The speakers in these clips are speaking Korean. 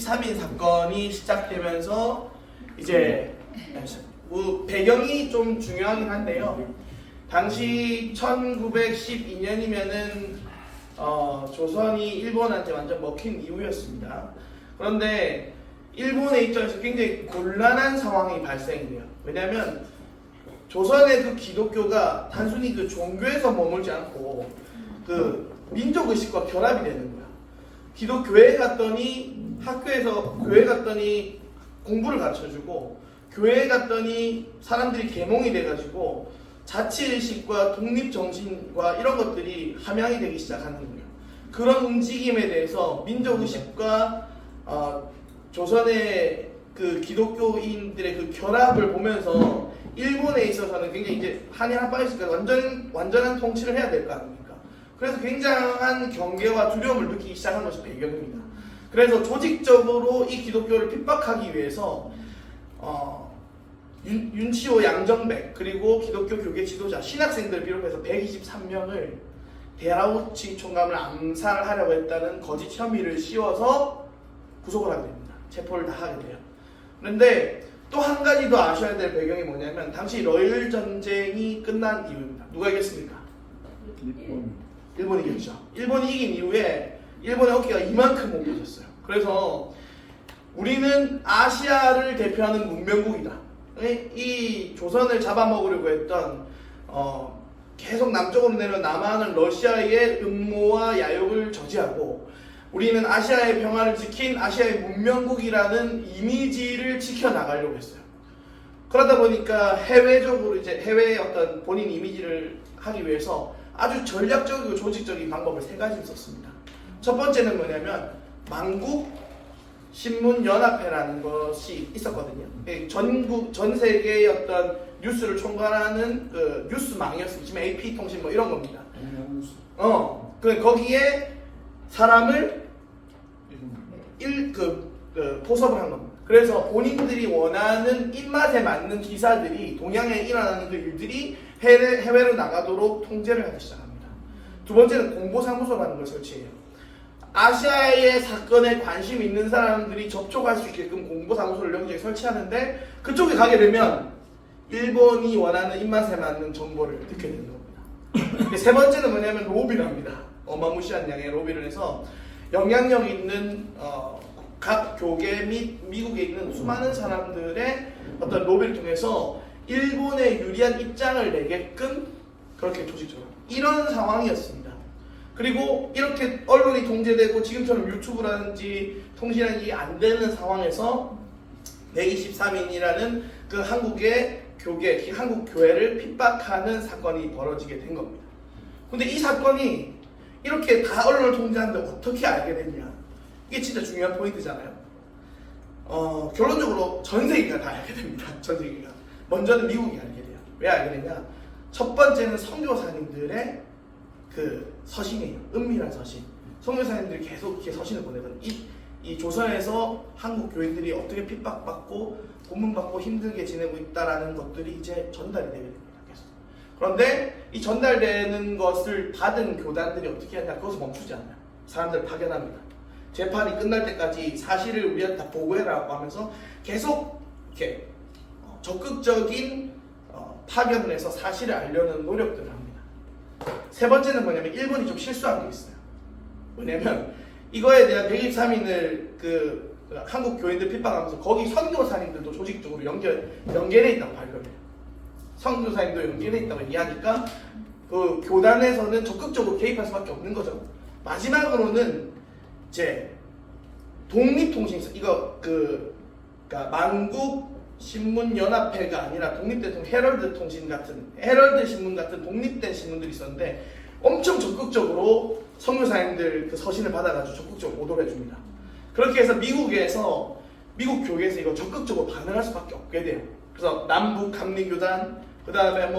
123인 사건이 시작되면서 이제 배경이 좀 중요하긴 한데요. 당시 1912년이면은 조선이 일본한테 완전 먹힌 이후였습니다. 그런데 일본의 입장에서 굉장히 곤란한 상황이 발생이 돼요. 왜냐하면 조선의 그 기독교가 단순히 그 종교에서 머물지 않고 그 민족의식과 결합이 되는 거야. 기독교회 갔더니 학교에서 교회 갔더니 공부를 가르쳐주고 교회 갔더니 사람들이 계몽이 돼가지고 자치의식과 독립정신과 이런 것들이 함양이 되기 시작하는 거예요. 그런 움직임에 대해서 민족의식과 조선의 그 기독교인들의 그 결합을 보면서 일본에 있어서는 굉장히 이제 한일 한파가 있으니까 완전한 통치를 해야 될 거 아닙니까? 그래서 굉장한 경계와 두려움을 느끼기 시작한 것이 배경입니다. 그래서 조직적으로 이 기독교를 핍박하기 위해서 윤치호 양정백 그리고 기독교 교계 지도자 신학생들을 비롯해서 123명을 데라우치 총감을 암살하려고 했다는 거짓 혐의를 씌워서 구속을 하게 됩니다. 체포를 다 하게 돼요. 그런데 또 한 가지 더 아셔야 될 배경이 뭐냐면 당시 러일 전쟁이 끝난 이유입니다. 누가 이겼습니까? 일본이 이겼죠. 일본이 이긴 이후에 일본의 어깨가 이만큼 못 펴졌어요. 그래서 우리는 아시아를 대표하는 문명국이다. 이 조선을 잡아먹으려고 했던 계속 남쪽으로 내려 남하하는 러시아의 음모와 야욕을 저지하고 우리는 아시아의 평화를 지킨 아시아의 문명국이라는 이미지를 지켜나가려고 했어요. 그러다 보니까 해외적으로 이제 해외의 어떤 본인 이미지를 하기 위해서 아주 전략적이고 조직적인 방법을 세 가지 썼습니다. 첫 번째는 뭐냐면 만국 신문연합회라는 것이 있었거든요. 전 세계의 어떤 뉴스를 총괄하는 그 뉴스망이었어요. 지금 AP통신 뭐 이런 겁니다. 거기에 사람을 포섭을 한 겁니다. 그래서 본인들이 원하는 입맛에 맞는 기사들이 동양에 일어나는 그 일들이 해외로 나가도록 통제를 하기 시작합니다. 두 번째는 공보사무소라는 걸 설치해요. 아시아의 사건에 관심 있는 사람들이 접촉할 수 있게끔 공보사무소를 여기저기 설치하는데 그쪽에 가게 되면 일본이 원하는 입맛에 맞는 정보를 듣게 되는 겁니다. 세 번째는 뭐냐면 로비를 합니다. 어마무시한 양의 로비를 해서 영향력 있는 각 교계 및 미국에 있는 수많은 사람들의 어떤 로비를 통해서 일본에 유리한 입장을 내게끔 그렇게 조직적으로 이런 상황이었습니다. 그리고 이렇게 언론이 통제되고 지금처럼 유튜브라든지 통신이 안 되는 상황에서 123인이라는 그 한국의 교계, 한국 교회를 핍박하는 사건이 벌어지게 된 겁니다. 근데 이 사건이 이렇게 다 언론을 통제하는데 어떻게 알게 됐냐? 이게 진짜 중요한 포인트잖아요. 결론적으로 전 세계가 다 알게 됩니다. 전 세계가. 먼저는 미국이 알게 돼요. 왜 알게 되냐? 첫 번째는 선교사님들의 그 서신이에요. 은밀한 서신. 선교사님들이 계속 이렇게 서신을 보내거든요. 이 조선에서 한국 교인들이 어떻게 핍박받고 고문받고 힘들게 지내고 있다라는 것들이 이제 전달이 되게 됩니다. 계속. 그런데 이 전달되는 것을 받은 교단들이 어떻게 하냐? 그것을 멈추지 않아요. 사람들을 파견합니다. 재판이 끝날 때까지 사실을 우리한테 다 보고해라고 하면서 계속 이렇게 적극적인 파견을 해서 사실을 알려는 노력들을 합니다. 세 번째는 뭐냐면 일본이 좀 실수한 게 있어요. 뭐냐면 이거에 대한 123인을 그 한국 교인들 핍박하면서 거기 선교사님들도 조직적으로 연결해 있다고 발표해요. 선교사님도 연결해 있다고 이야기하니까 그 교단에서는 적극적으로 개입할 수밖에 없는 거죠. 마지막으로는 이제 독립통신사 이거 그러니까 만국 신문연합회가 아니라 독립된 헤럴드 신문 같은 독립된 신문들이 있었는데 엄청 적극적으로 선교사님들 그 서신을 받아가지고 적극적으로 보도를 해줍니다. 그렇게 해서 미국 교계에서 이거 적극적으로 반응할 수밖에 없게 돼요. 그래서 남북 감리교단, 그 다음에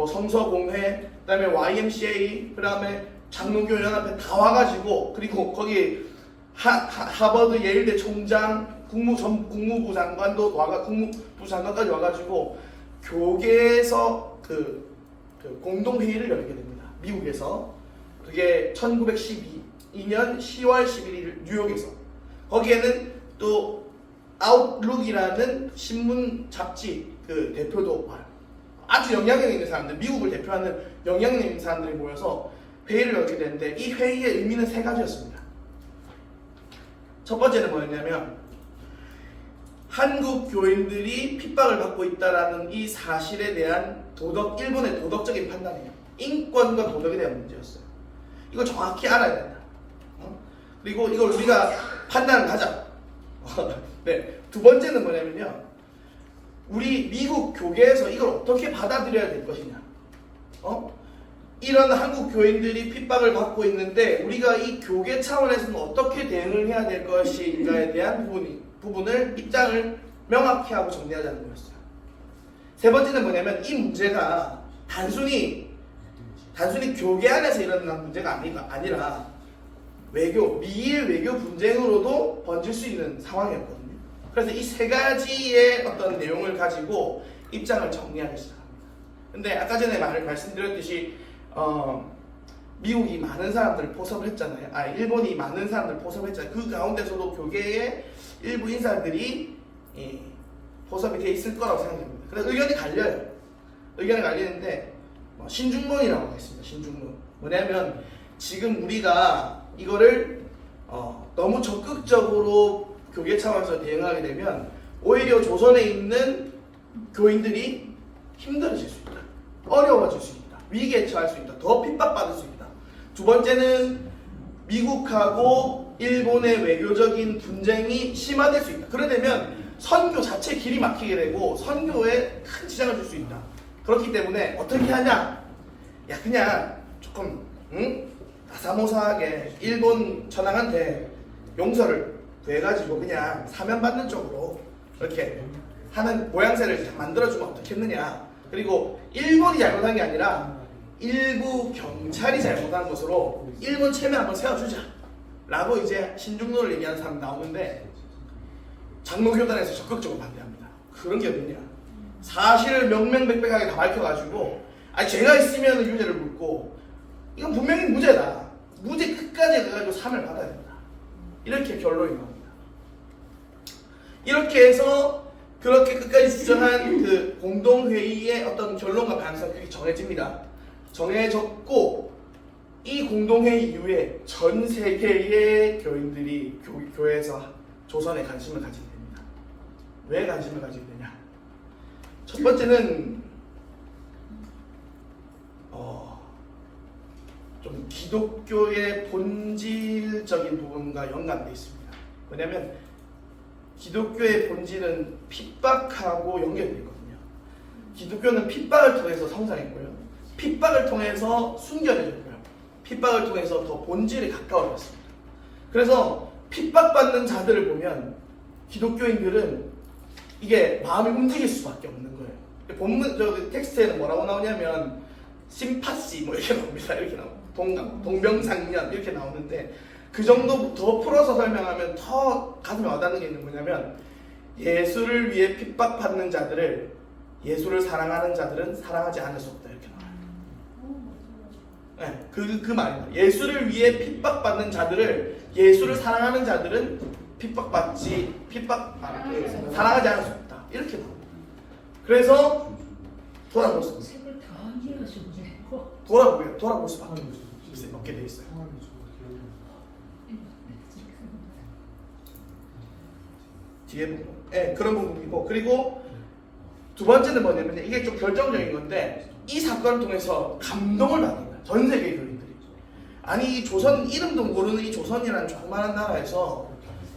성서공회, 그 다음에 YMCA, 그 다음에 장로교 연합회 다 와가지고 그리고 거기 하버드 예일대 총장, 국무부 장관도 국무부 장관까지 와가지고 교계에서 그 공동회의를 열게 됩니다. 미국에서. 그게 1912년 10월 11일 뉴욕에서. 거기에는 또 아웃룩이라는 신문 잡지 그 대표도 와요. 아주 영향력 있는 사람들, 미국을 대표하는 영향력 있는 사람들이 모여서 회의를 열게 되는데 이 회의의 의미는 세 가지였습니다. 첫 번째는 뭐였냐면 한국 교인들이 핍박을 받고 있다라는 이 사실에 대한 일본의 도덕적인 판단이에요. 인권과 도덕에 대한 문제였어요. 이걸 정확히 알아야 된다. 그리고 이걸 우리가 판단을 하자. 네. 두 번째는 뭐냐면요. 우리 미국 교계에서 이걸 어떻게 받아들여야 될 것이냐. 이런 한국 교인들이 핍박을 받고 있는데 우리가 이 교계 차원에서는 어떻게 대응을 해야 될 것인가에 대한 부분을 입장을 명확히 하고 정리하자는 거였어요. 세 번째는 뭐냐면 이 문제가 단순히 교계 안에서 일어난 문제가 아니라 미일 외교 분쟁으로도 번질 수 있는 상황이었거든요. 그래서 이 세 가지의 어떤 내용을 가지고 입장을 정리하기 시작합니다. 근데 아까 전에 말씀드렸듯이 미국이 많은 사람들을 포섭을 했잖아요. 일본이 많은 사람들을 포섭을 했잖아요. 그 가운데서도 교계의 일부 인사들이 포섭이 돼 있을 거라고 생각합니다. 그래서 의견이 갈려요. 의견이 갈리는데 신중론이라고 했습니다. 신중론. 뭐냐면 지금 우리가 이거를 너무 적극적으로 교계 차원에서 대응하게 되면 오히려 조선에 있는 교인들이 힘들어질 수 있다. 어려워질 수 있다. 위기에 처할 수 있다. 더 핍박받을 수 있다. 두 번째는 미국하고 일본의 외교적인 분쟁이 심화될 수 있다. 그러려면 선교 자체 길이 막히게 되고 선교에 큰 지장을 줄 수 있다. 그렇기 때문에 어떻게 하냐? 그냥 조금 아사모사하게 일본 천황한테 용서를 구해가지고 그냥 사면받는 쪽으로 이렇게 하는 모양새를 만들어주면 어떻겠느냐. 그리고 일본이 잘못한 게 아니라 일부 경찰이 잘못한 것으로 일본 체면 한번 세워주자 라고 이제 신중론을 얘기하는 사람이 나오는데 장로교단에서 적극적으로 반대합니다. 그런 게 어딨냐. 사실을 명명백백하게 다 밝혀가지고 죄가 있으면 유죄를 물고 이건 분명히 무죄다. 무죄 끝까지 가가지고 사면을 받아야 된다. 이렇게 결론이 나옵니다. 이렇게 해서 그렇게 끝까지 주장한 그 공동회의의 어떤 결론과 방향성이 그렇게 정해집니다. 정해졌고 이 공동회의 이후에 전 세계의 교인들이 교회에서 조선에 관심을 가지게 됩니다. 왜 관심을 가지게 되냐? 첫 번째는 좀 기독교의 본질적인 부분과 연관되어 있습니다. 뭐냐면 기독교의 본질은 핍박하고 연결되어 있거든요. 기독교는 핍박을 통해서 성장했고요. 핍박을 통해서 순결해졌고요. 핍박을 통해서 더 본질에 가까워졌습니다. 그래서 핍박받는 자들을 보면 기독교인들은 이게 마음이 움직일 수밖에 없는 거예요. 본문 텍스트에는 뭐라고 나오냐면 심파시 이렇게 나옵니다. 이렇게 나옵니다. 동병상련 이렇게 나오는데 그 정도 더 풀어서 설명하면 더 가슴에 와닿는 게 있는 뭐냐면 예수를 위해 핍박받는 자들을 예수를 사랑하는 자들은 사랑하지 않을 수 없다 이렇게 나와요. 네, 그 말입니다. 예수를 위해 핍박받는 자들을 예수를 사랑하는 자들은 사랑하지 않을 수 없다 이렇게 나옵니다. 그래서 돌아볼 수밖에 없게 돼 있어요. 뒤에 부분, 그런 부분이고 그리고 두 번째는 뭐냐면 이게 좀 결정적인 건데 이 사건을 통해서 감동을 받는 거예요. 전 세계 교인들이. 아니 조선 이름도 모르는 이 조선이라는 조그만한 나라에서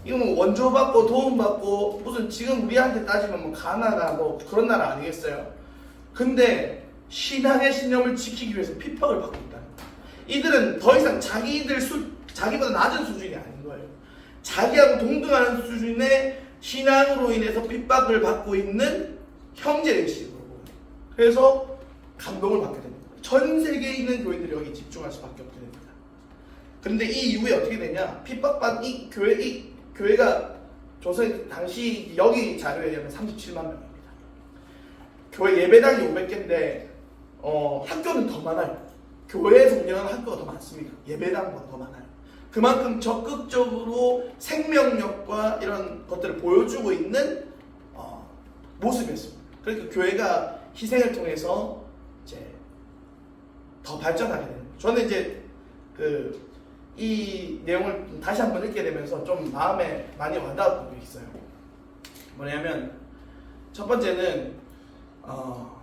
이거 뭐 원조받고 도움받고 무슨 지금 우리한테 따지면 뭐 가나나 뭐 그런 나라 아니겠어요? 근데 신앙의 신념을 지키기 위해서 핍박을 받고 있다는 거예요. 이들은 더 이상 자기보다 낮은 수준이 아닌 거예요. 자기하고 동등하는 수준의 신앙으로 인해서 핍박을 받고 있는 형제의식으로 보는. 그래서 감동을 받게 됩니다. 전 세계에 있는 교인들이 여기 집중할 수밖에 없게 됩니다. 그런데 이 이후에 어떻게 되냐? 핍박받은 이 교회가 조선 당시 여기 자료에 의하면 37만 명입니다. 교회 예배당이 500개인데 학교는 더 많아요. 교회에서 운영하는 학교가 더 많습니다. 예배당보다 더 많아요. 그만큼 적극적으로 생명력과 이런 것들을 보여주고 있는 모습이었습니다. 그러니까 교회가 희생을 통해서 이제 더 발전하게 되는 거예요. 저는 이제 이 내용을 다시 한번 읽게 되면서 좀 마음에 많이 와닿았던 게 있어요. 뭐냐면 첫 번째는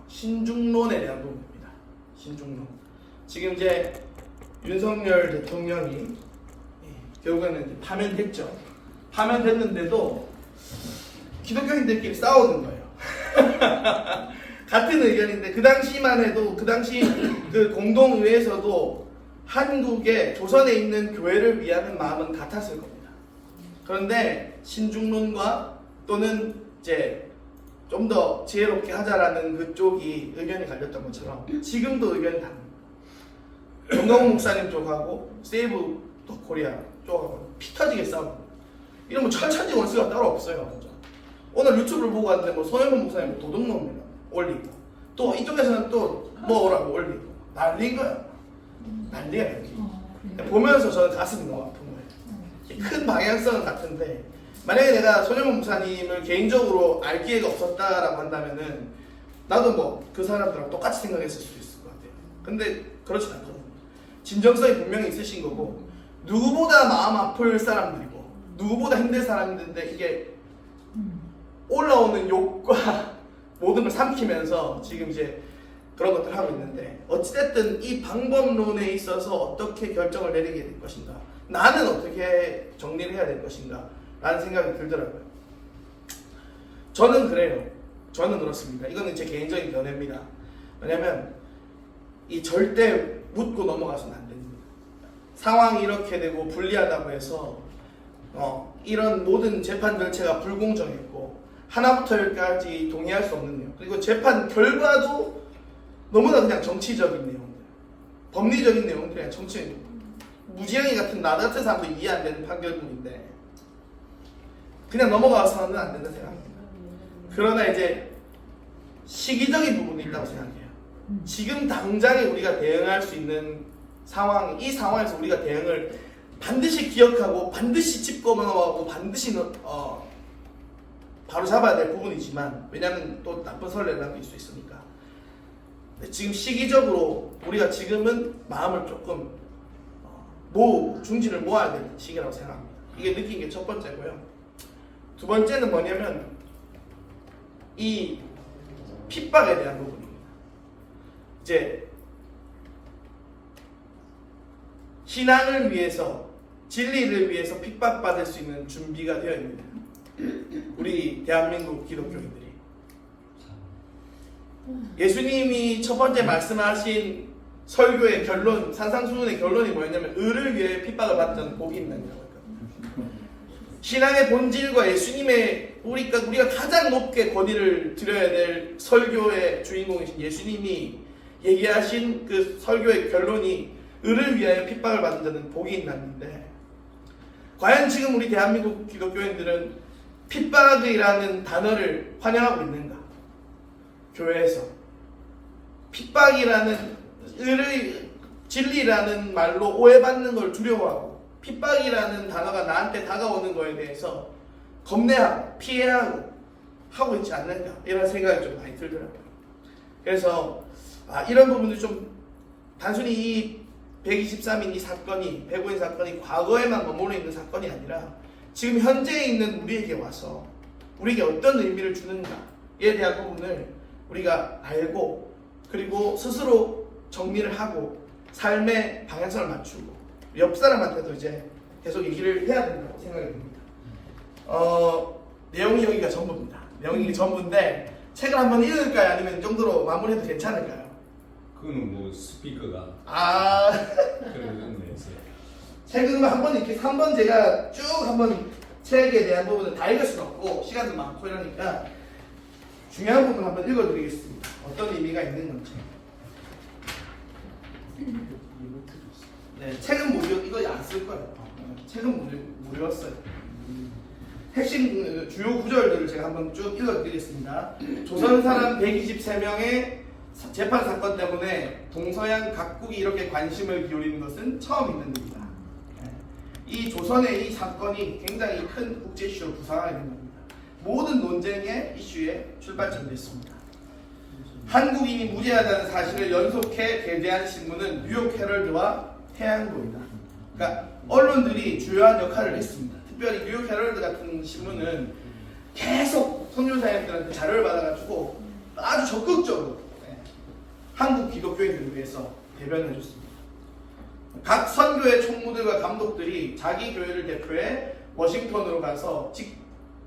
신중론에 대한 부분입니다. 신중론. 지금 이제 윤석열 대통령이 결국에는 이제 파면됐죠. 파면됐는데도 기독교인들끼리 싸우는 거예요. 같은 의견인데 그 당시만 해도 그 당시 그 공동의회에서도 한국에 조선에 있는 교회를 위하는 마음은 같았을 겁니다. 그런데 신중론과 또는 이제 좀 더 지혜롭게 하자라는 그쪽이 의견이 갈렸던 것처럼 지금도 의견이 다릅니다. 정광훈 목사님 쪽하고 세이브 더 코리아 쪽하고 피 터지게 싸우고 이런 철천지 원수가 따로 없어요. 진짜. 오늘 유튜브를 보고 왔는데 뭐 손혜원 목사님 도둑놈이라고 올리고 또 이쪽에서는 또 뭐라고 올리고 난리인 거야. 난리야 난리. 보면서 저는 가슴이 너무 아픈 거예요. 큰 방향성은 같은데 만약에 내가 손혜원 목사님을 개인적으로 알 기회가 없었다라고 한다면은 나도 뭐 그 사람들하고 똑같이 생각했을 수도 있을 것 같아요. 근데 그렇진 않거든요. 진정성이 분명히 있으신 거고 누구보다 마음 아플 사람들이고 누구보다 힘들 사람들인데 이게 올라오는 욕과 모든 걸 삼키면서 지금 이제 그런 것들을 하고 있는데 어찌됐든 이 방법론에 있어서 어떻게 결정을 내리게 될 것인가 나는 어떻게 정리를 해야 될 것인가 라는 생각이 들더라고요. 저는 그래요. 저는 그렇습니다. 이거는 제 개인적인 견해입니다. 왜냐면 이 절대 묻고 넘어가서는 안 됩니다. 상황이 이렇게 되고 불리하다고 해서 이런 모든 재판 절차가 불공정했고 하나부터 열까지 동의할 수 없는 내용 그리고 재판 결과도 너무나 그냥 정치적인 내용들 법리적인 내용들이 그냥 정치 무지영이 같은 나 같은 사람도 이해 안 되는 판결문인데 그냥 넘어가서는 안 된다 생각합니다. 그러나 이제 시기적인 부분이 있다고 생각해요. 지금 당장에 우리가 대응할 수 있는 상황, 이 상황에서 우리가 대응을 반드시 기억하고 반드시 짚고 넘어가고 반드시 바로 잡아야 될 부분이지만 왜냐하면 또 나쁜 선례를 남길 수 있으니까 지금 시기적으로 우리가 지금은 마음을 조금 중지를 모아야 될 시기라고 생각합니다. 이게 느낀 게 첫 번째고요. 두 번째는 뭐냐면 이 핍박에 대한 부분입니다. 이제 신앙을 위해서 진리를 위해서 핍박받을 수 있는 준비가 되어 있는 우리 대한민국 기독교인들이 예수님이 첫 번째 말씀하신 설교의 결론 산상수훈의 결론이 뭐였냐면 의를 위해 핍박을 받던 복이 있느냐고 신앙의 본질과 예수님의 우리가 가장 높게 권위를 드려야 될 설교의 주인공이신 예수님이 얘기하신 그 설교의 결론이 의를 위하여 핍박을 받는 자는 복이 있나는데 과연 지금 우리 대한민국 기독교인들은 핍박이라는 단어를 환영하고 있는가? 교회에서 핍박이라는 진리라는 말로 오해받는 걸 두려워하고 핍박이라는 단어가 나한테 다가오는 거에 대해서 겁내하고 피해하고 하고 있지 않는가 이런 생각이 좀 많이 들더라고요. 그래서 이런 부분도 좀 단순히 이 123인 이 사건이 105인 사건이 과거에만 머물러 있는 사건이 아니라 지금 현재에 있는 우리에게 와서 우리에게 어떤 의미를 주는가에 대한 부분을 우리가 알고 그리고 스스로 정리를 하고 삶의 방향성을 맞추고 옆 사람한테도 이제 계속 얘기를 해야 된다고 생각이 듭니다. 내용이 여기가 전부입니다. 내용이 전부인데 책을 한번 읽을까요? 아니면 이 정도로 마무리해도 괜찮을까요? 그거는 뭐 스피커가 그런 거 있어요. 책은 한번 이렇게 3번 제가 쭉 한번 책에 대한 부분을 다 읽을 수는 없고 시간도 많고 이러니까 중요한 부분 한번 읽어드리겠습니다. 어떤 의미가 있는 건지. 네, 책은 무료, 이거 안 쓸 거예요. 책은 무료였어요. 핵심 주요 구절들을 제가 한번 쭉 읽어드리겠습니다. 조선 사람 123명의 재판 사건 때문에 동서양 각국이 이렇게 관심을 기울이는 것은 처음 있는 일이다. 이 조선의 이 사건이 굉장히 큰 국제 이슈로 부상하게 된 겁니다. 모든 논쟁의 이슈의 출발점이 됐습니다. 한국인이 무죄하다는 사실을 연속해 게재한 신문은 뉴욕 헤럴드와 태양보이다. 그러니까 언론들이 주요한 역할을 했습니다. 특별히 뉴욕 헤럴드 같은 신문은 계속 선교사님들한테 자료를 받아가지고 아주 적극적으로 한국 기독교인들을 위해서 대변해 줬습니다. 각 선교의 총무들과 감독들이 자기 교회를 대표해 워싱턴으로 가서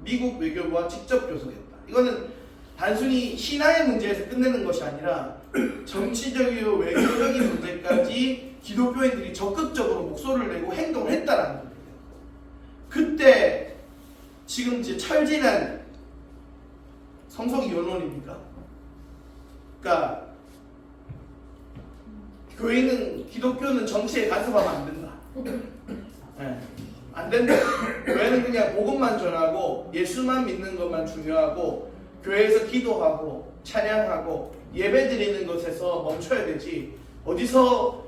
미국 외교부와 직접 교섭했다. 이거는 단순히 신앙의 문제에서 끝내는 것이 아니라 정치적이고 외교적인 문제까지 기독교인들이 적극적으로 목소리를 내고 행동을 했다라는 겁니다. 그때 지금 이제 철진한 성석이 언론입니까? 그러니까 교회는 기독교는 정치에 간섭하면 안 된다. 네. 안 된다. 교회는 그냥 복음만 전하고 예수만 믿는 것만 중요하고 교회에서 기도하고 찬양하고 예배 드리는 것에서 멈춰야 되지. 어디서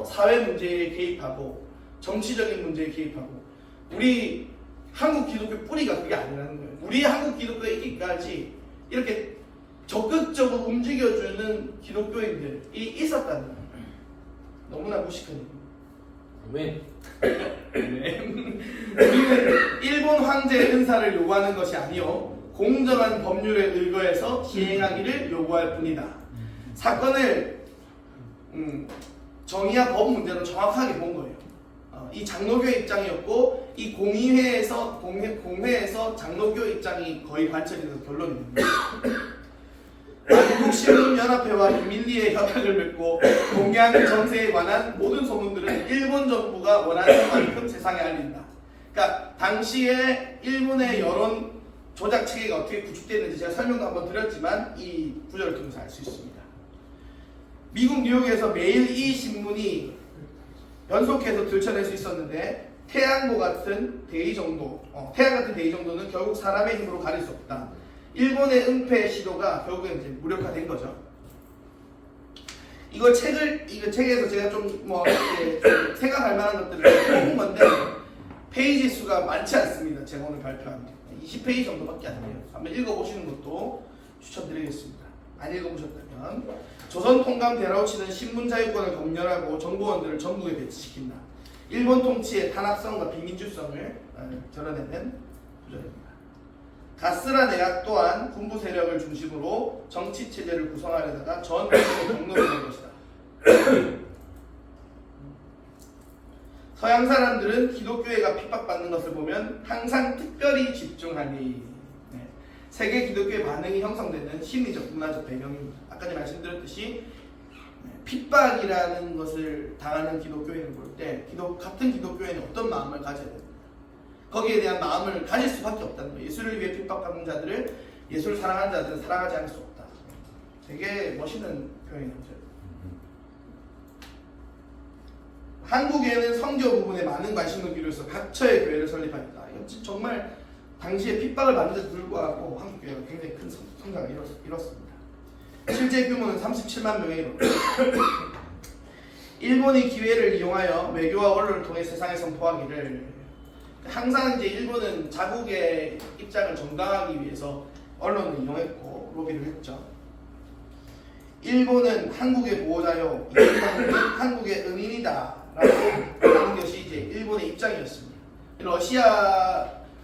사회 문제에 개입하고 정치적인 문제에 개입하고 우리 한국 기독교 뿌리가 그게 아니라는 거예요. 우리 한국 기독교가 있기까지 이렇게 적극적으로 움직여주는 기독교인들이 있었다는 거예요. 너무나 무식한 일입니다. 우리는 일본 황제의 은사를 요구하는 것이 아니요 공정한 법률에 의거해서 시행하기를 요구할 뿐이다. 사건을 정의와 법 문제로 정확하게 본 거예요. 이 장로교의 입장이었고 이 공회에서 장로교 입장이 거의 관철이 돼서 결론이 됩니다. 한국신문연합회와 비밀리에 협약을 맺고 동양 정세에 관한 모든 소문들은 일본 정부가 원하는 만큼 세상에 알린다. 그러니까 당시에 일본의 여론 조작 체계가 어떻게 구축되는지 제가 설명도 한번 드렸지만 이 구절을 통해서 알 수 있습니다. 미국 뉴욕에서 매일 이 신문이 연속해서 들춰낼 수 있었는데 태양 같은 대의 정도는 결국 사람의 힘으로 가릴 수 없다. 일본의 은폐 시도가 결국엔 이제 무력화된 거죠. 이거 책에서 제가 좀 생각할 만한 것들을 뽑은 건데 페이지 수가 많지 않습니다. 제가 오늘 발표한 20페이지 정도밖에 안 돼요. 한번 읽어보시는 것도 추천드리겠습니다. 안 읽어보셨다면 조선 통감 대라우치는 신문 자유권을 검열하고 정보원들을 전국에 배치시킨다. 일본 통치의 탄압성과 비민주성을 드러내는 구절입니다. 가스라 내각 또한 군부 세력을 중심으로 정치 체제를 구성하려다가 전국에 공론이 된 것이다. 서양 사람들은 기독교회가 핍박받는 것을 보면 항상 특별히 집중하니 세계 기독교의 반응이 형성되는 심리적 문화적 배경입니다. 아까 전에 말씀드렸듯이 핍박이라는 것을 당하는 기독교인을 볼 때 같은 기독교인이 어떤 마음을 가져야 됩니다. 거기에 대한 마음을 가질 수밖에 없다는 거예요. 예수를 위해 핍박받는 자들을 예수를 사랑하는 자들은 사랑하지 않을 수 없다. 되게 멋있는 표현이죠. 한국에는 성교 부분에 많은 관심을 기울여서 각처의 교회를 설립하였다. 이건 정말 당시에 핍박을 받는데도 불구하고 한국 교회가 굉장히 큰 성장을 이뤘습니다. 실제 규모는 37만 명에 이릅니다. 일본이 기회를 이용하여 외교와 언론을 통해 세상에 선포하기를 항상 이제 일본은 자국의 입장을 정당하기 위해서 언론을 이용했고 로비를 했죠. 일본은 한국의 보호자요, 일본은 한국의 은인이다라고 하는 것이 이제 일본의 입장이었습니다.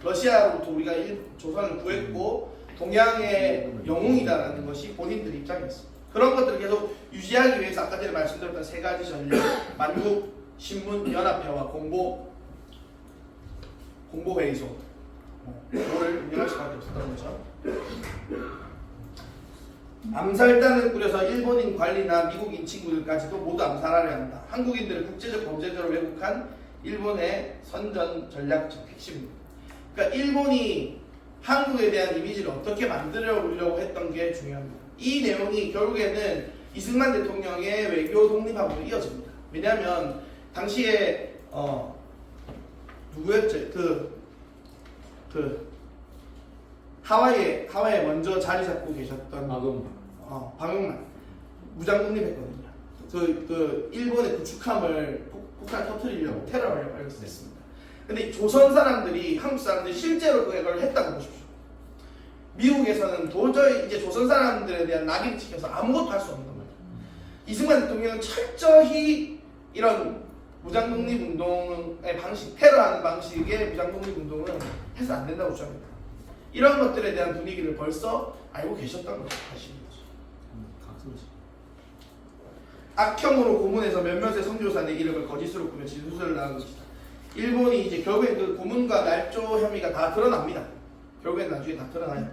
러시아로부터 우리가 조선을 구했고 동양의 영웅이다라는 것이 본인들의 입장이었습니다. 그런 것들을 계속 유지하기 위해서 아까 전에 말씀드렸던 세 가지 전략, 만국 신문 연합회와 공보회의소 이거를 운영할 수밖에 없었던 거죠. 암살단을 꾸려서 일본인 관리나 미국인 친구들까지도 모두 암살하려 한다. 한국인들을 국제적 범죄자로 왜곡한 일본의 선전 전략적 핵심입니다. 그러니까 일본이 한국에 대한 이미지를 어떻게 만들어 오려고 했던 게 중요합니다. 이 내용이 결국에는 이승만 대통령의 외교 독립하고도 이어집니다. 왜냐하면 당시에 누구였지? 하와이에 먼저 자리 잡고 계셨던 박용만 무장 독립했거든요. 일본의 구축함을 폭탄 터뜨리려고 테러를 발생했습니다. 근데 조선 사람들이 한국 사람들이 실제로 그걸 했다고 보십시오. 미국에서는 도저히 이제 조선 사람들에 대한 낙인 찍혀서 아무것도 할 수 없는 거예요. 이승만 대통령은 철저히 이런 무장 독립 운동의 방식, 테러하는 방식의 무장 독립 운동은 해서 안 된다고 주장합니다. 이런 것들에 대한 분위기를 벌써 알고 계셨던 것이 사실이죠. 악형으로 고문해서 몇몇의 선교사의 이름을 거짓으로 꾸며 진술을 나눈 것이다. 일본이 이제 결국엔 그 고문과 날조 혐의가 다 드러납니다. 결국엔 나중에 다 드러나요.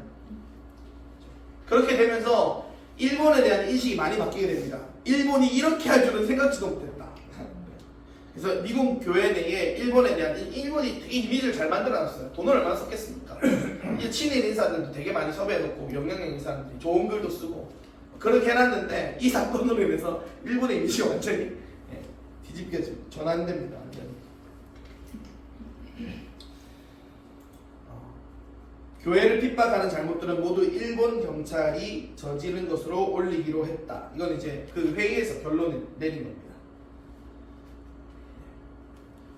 그렇게 되면서 일본에 대한 인식이 많이 바뀌게 됩니다. 일본이 이렇게 할 줄은 생각지도 못했다. 그래서 미국 교회 내에 일본에 대한 일본이 되게 이미지를 잘 만들어놨어요. 돈을 얼마나 썼겠습니까? 이 친일 인사들도 되게 많이 섭외해놓고 영향력 인사들이 좋은 글도 쓰고 그렇게 해놨는데 이 사건으로 인해서 일본의 이미지가 완전히 뒤집혀져 전환됩니다. 완전히. 교회를 핍박하는 잘못들은 모두 일본 경찰이 저지른 것으로 올리기로 했다. 이건 이제 그 회의에서 결론을 내린 겁니다.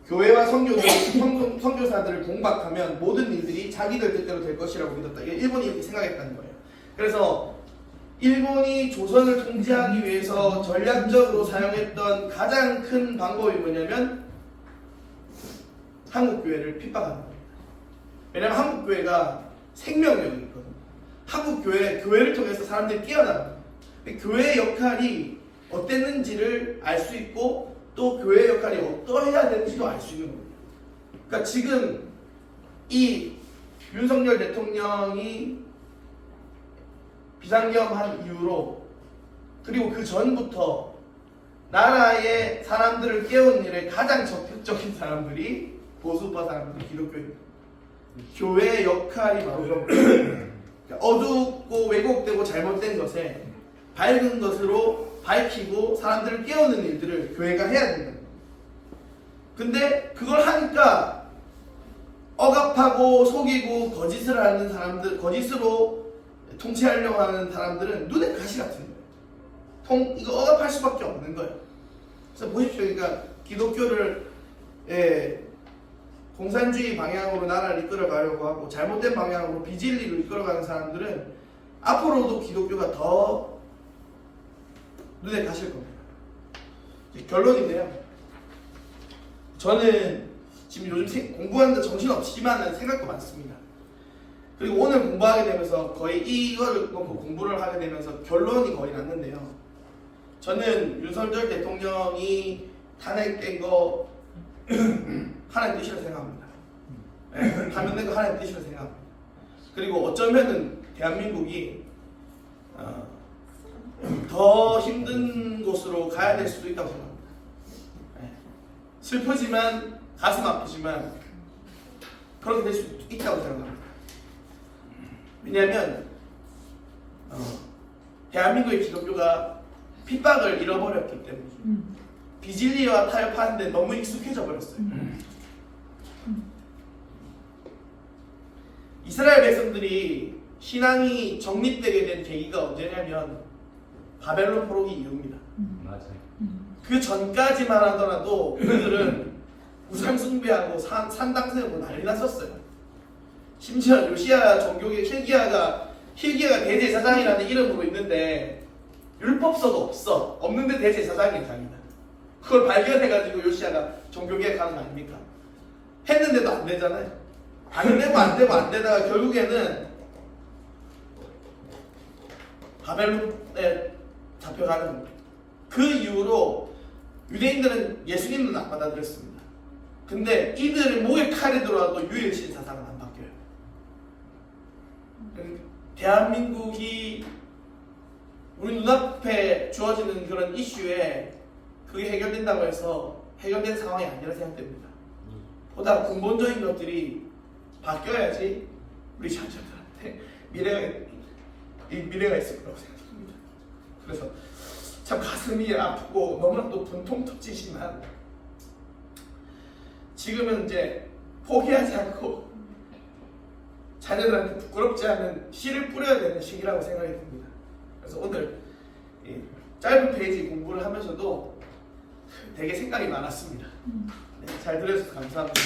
교회와 선교사들을 공박하면 모든 일들이 자기들 뜻대로 될 것이라고 믿었다. 일본이 이렇게 생각했다는 거예요. 그래서 일본이 조선을 통제하기 위해서 전략적으로 사용했던 가장 큰 방법이 뭐냐면 한국 교회를 핍박하는 겁니다. 왜냐하면 한국 교회가 생명력이 있거든요. 한국 교회를 통해서 사람들이 깨어나는 거예요. 교회의 역할이 어땠는지를 알 수 있고 또 교회의 역할이 어떠해야 되는지도 알 수 있는 겁니다. 그러니까 지금 이 윤석열 대통령이 비상경한 이후로 그리고 그 전부터 나라의 사람들을 깨우는 일에 가장 적극적인 사람들이 보수파 사람들이 기독교입니다. 교회의 역할이 바로 이런 거예요. 어둡고 왜곡되고 잘못된 것에 밝은 것으로 밝히고 사람들을 깨우는 일들을 교회가 해야 된다. 근데 그걸 하니까 억압하고 속이고 거짓을 하는 사람들, 거짓으로 통치하려고 하는 사람들은 눈에 가시 같은 거예요. 이거 억압할 수밖에 없는 거예요. 그래서 보십시오. 그러니까 기독교를 공산주의 방향으로 나라를 이끌어가려고 하고 잘못된 방향으로 비진리로 이끌어가는 사람들은 앞으로도 기독교가 더 눈에 가실 겁니다. 결론인데요. 저는 지금 요즘 공부하는데 정신없지만 생각도 많습니다. 그리고 오늘 공부하게 되면서 거의 이거를 놓고 공부를 하게 되면서 결론이 거의 났는데요. 저는 윤석열 대통령이 탄핵된 거 하나의 뜻이라 생각합니다. 감염된 거 하나의 뜻이라 생각합니다. 그리고 어쩌면은 대한민국이 더 힘든 곳으로 가야 될 수도 있다고 생각합니다. 슬프지만 가슴 아프지만 그렇게 될 수 있다고 생각합니다. 왜냐하면 대한민국의 기독교가 핍박을 잃어버렸기 때문에 비진리와 타협하는데 너무 익숙해져 버렸어요. 이스라엘 백성들이 신앙이 정립되게 된 계기가 언제냐면 바벨론 포로기 이후입니다. 맞아요. 그 전까지만 하더라도 그들은 우상 숭배하고 산당 세우고 난리 났었어요. 심지어 요시야 종교계 힐기야가 대제사장이라는 이름으로 있는데 율법서도 없는데 대제사장이 자기다. 그걸 발견해가지고 요시야가 종교개혁하는 거 아닙니까? 했는데도 안 되잖아요. 안 되다가 결국에는 바벨론에 잡혀가는 겁니다. 그 이후로 유대인들은 예수님은 안 받아들였습니다. 근데 이들의 목에 칼이 들어와도 유일신 사상은 안 바뀌어요. 대한민국이 우리 눈앞에 주어지는 그런 이슈에 그게 해결된다고 해서 해결된 상황이 아니라 생각됩니다. 보다 근본적인 것들이 바뀌어야지 우리 자녀들한테 미래가 있을 거라고 생각합니다. 그래서 참 가슴이 아프고 너무나도 분통 터지지만 지금은 이제 포기하지 않고 자녀들한테 부끄럽지 않은 씨를 뿌려야 되는 시기라고 생각이 듭니다. 그래서 오늘 짧은 페이지 공부를 하면서도 되게 생각이 많았습니다. 네, 잘 들어주셔서 감사합니다.